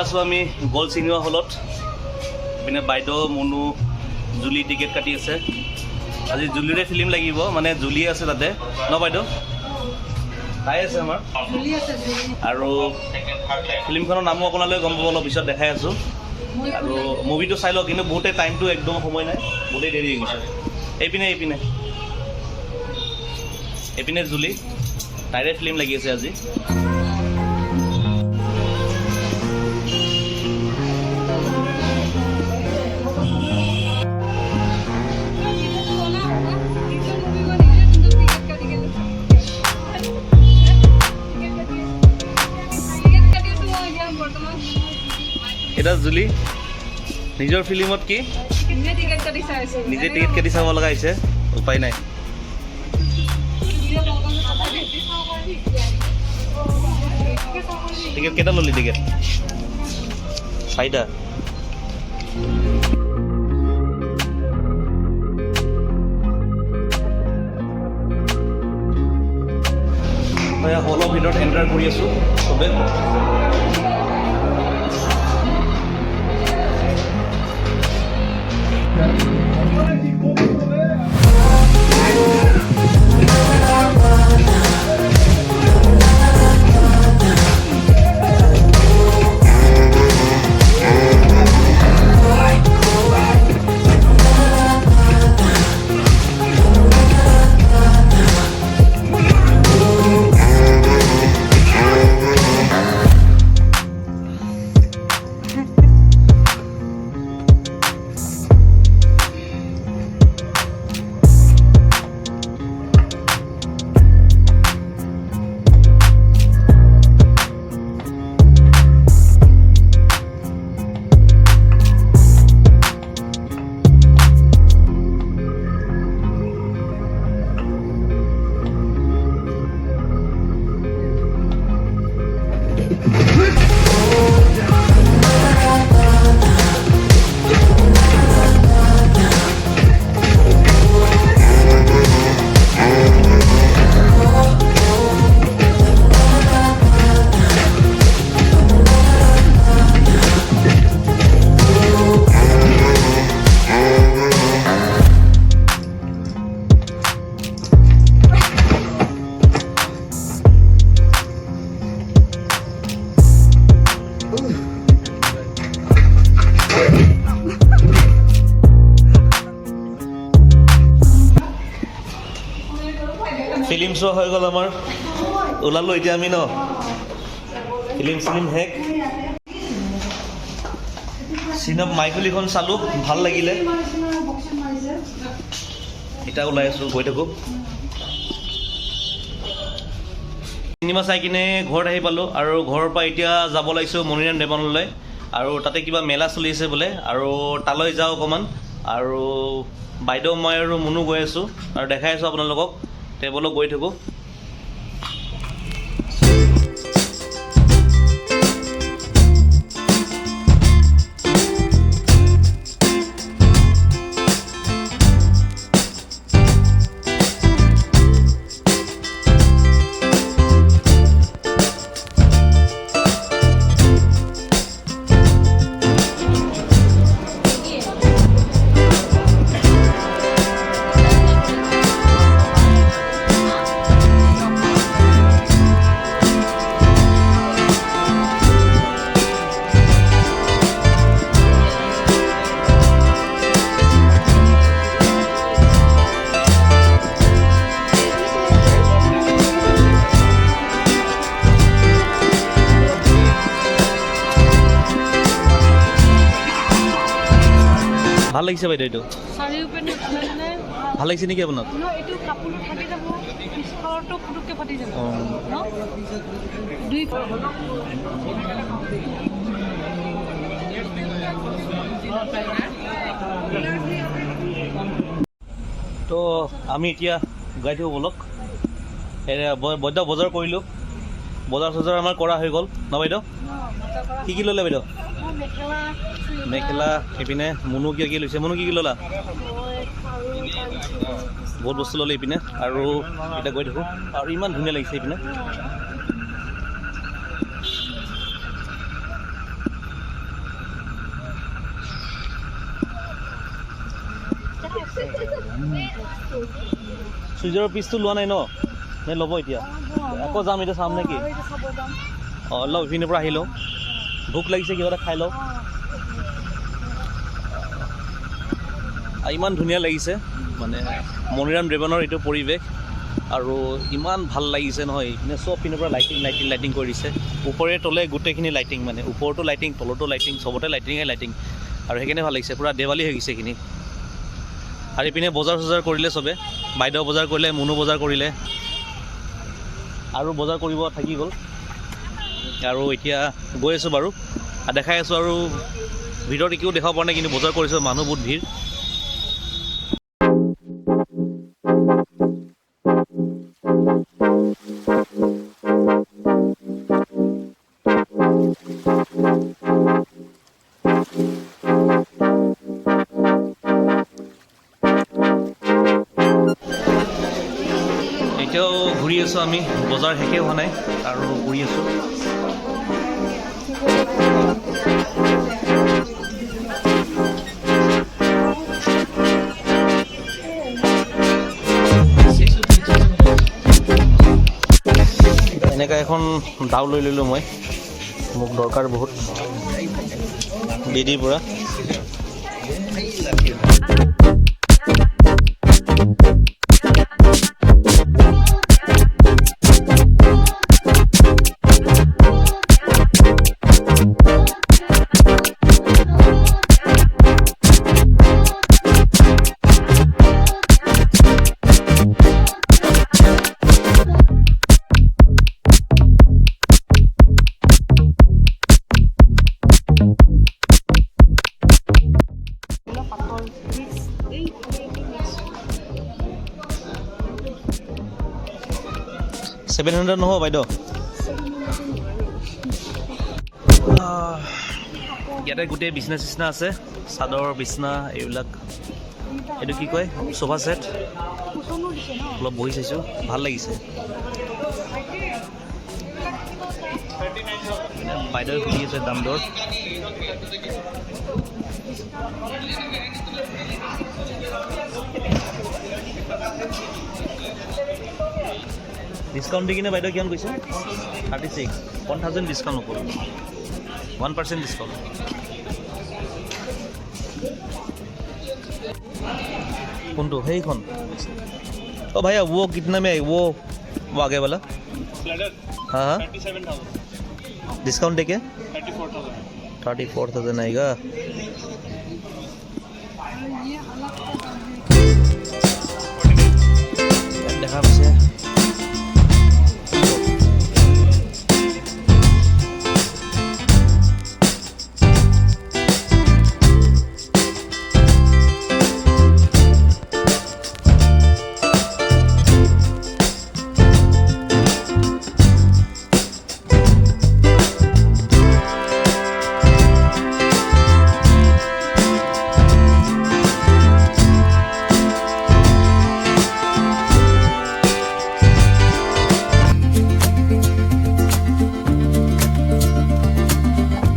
আছোঁ আমি gold cinema হলত। পিনে বাইদেউ মুনু জুলি টিকেট কাটি আছে। আজি জুলিৰে ফিল্ম লাগিব, মানে জুলি আছে তাতে ন বাইদেউ? চাই আছে আমাৰ আৰু ফিল্মখনৰ নামো আপোনালোকে গম পাব, অলপ পিছত দেখাই আছোঁ। আৰু মুভিটো চাই লওক, কিন্তু বহুতে টাইমটো একদম সময় নাই, বহুতেই দেৰি হৈ গৈছে। এইপিনে এইপিনে এইপিনে জুলি, তাইৰে ফিল্ম লাগি আছে আজি। এটা জুলি নিজৰ ফিল্মত কি নিজে টিকেট কাটি চাব লগা হৈছে, উপায় নাই। টিকেট কেইটা ল'লি? টিকেট 4টা। হলৰ ভিতৰত এণ্টাৰ কৰি আছোঁ চবে। ফিল্ম শ্ব' হৈ গ'ল আমাৰ, ওলালোঁ এতিয়া আমি ন। ফিল্ম শেষ। চিনেমা মাইখুলিখন চালোঁ, ভাল লাগিলে। এতিয়া ওলাই আছোঁ, গৈ থাকোঁ। চিনেমা চাই কিনে ঘৰত আহি পালোঁ, আৰু ঘৰৰ পৰা এতিয়া যাব লাগিছোঁ মণিৰাম দেৱানলৈ। আৰু তাতে কিবা মেলা চলি আছে বোলে, আৰু তালৈ যাওঁ অকণমান। আৰু বাইদেউ মই আৰু মুনু গৈ আছোঁ, আৰু দেখাই আছোঁ আপোনালোকক। টেবলত গৈ থাকোঁ। ভাল লাগিছে বাইদেউ? এইটো ভাল লাগিছে নেকি আপোনাক? তো আমি এতিয়া গাই থাকোঁ বলক। বৈদ্য বজাৰ কৰিলোঁ, বজাৰ চজাৰ আমাৰ কৰা হৈ গ'ল ন বাইদেউ? কি কি ল'লে বাইদেউ? মেখেলা। এইপিনে মুনু কি কি লৈছে? মুনু কি কি ল'লা? বহুত বস্তু ল'লে এইপিনে। আৰু এতিয়া গৈ থাকোঁ, আৰু ইমান ধুনীয়া লাগিছে এইপিনে। চুইজাৰৰ পিচটো লোৱা নাই ন নে ল'ব এতিয়া আকৌ যাম এতিয়া চাম নেকি অঁ অলপ ইপিনৰ পৰা আহি লওঁ ভোক লাগিছে কিবা এটা খাই লওঁ ইমান ধুনীয়া লাগিছে মানে মণিৰাম দেৱানৰ এইটো পৰিৱেশ আৰু ইমান ভাল লাগিছে নহয় এইপিনে চব পিনৰ পৰা লাইটিং কৰি দিছে ওপৰে তলে গোটেইখিনি লাইটিং মানে ওপৰতো লাইটিং তলতো লাইটিং চবতে লাইটিং আৰু সেইকাৰণে ভাল লাগিছে পূৰা দেৱালী হৈ গৈছে এইখিনি আৰু ইপিনে বজাৰ চজাৰ কৰিলে চবে বাইদেউ বজাৰ কৰিলে মুনু বজাৰ কৰিলে আৰু বজাৰ কৰিব থাকি গ'ল আৰু এতিয়া গৈ আছোঁ বাৰু দেখাই আছোঁ আৰু ভিতৰত একো দেখাব পৰা নাই কিন্তু বজাৰ কৰিছোঁ মানুহ বহুত ভিৰ এতিয়াও ঘূৰি আছোঁ আমি বজাৰ শেষেই হোৱা নাই আৰু ঘূৰি আছোঁ এনেকুৱা এখন দাও লৈ ল'লোঁ মই মোক দৰকাৰ বহুত দিদিৰ পৰা $700 নহ'ব বাইদেউ ইয়াতে গোটেই বিছনা চিছনা আছে চাদৰ বিছনা এইবিলাক এইটো কি কয় সোফা ছেট অলপ বহি চাইছোঁ ভাল লাগিছে বাইদেউ সুধি আছে দাম দৰ ডিছকাউণ্ট দি কিনে বাইদেউ কিমান কৈছে 36 1000 ডিছকাউণ্ট হ'ব 1% डिस्काउंट कौन तो है कौन ओ भैया वो कितना में वो आगे वाला हाँ हाँ 37,000 डिस्काउंट देके 34,000 आएगा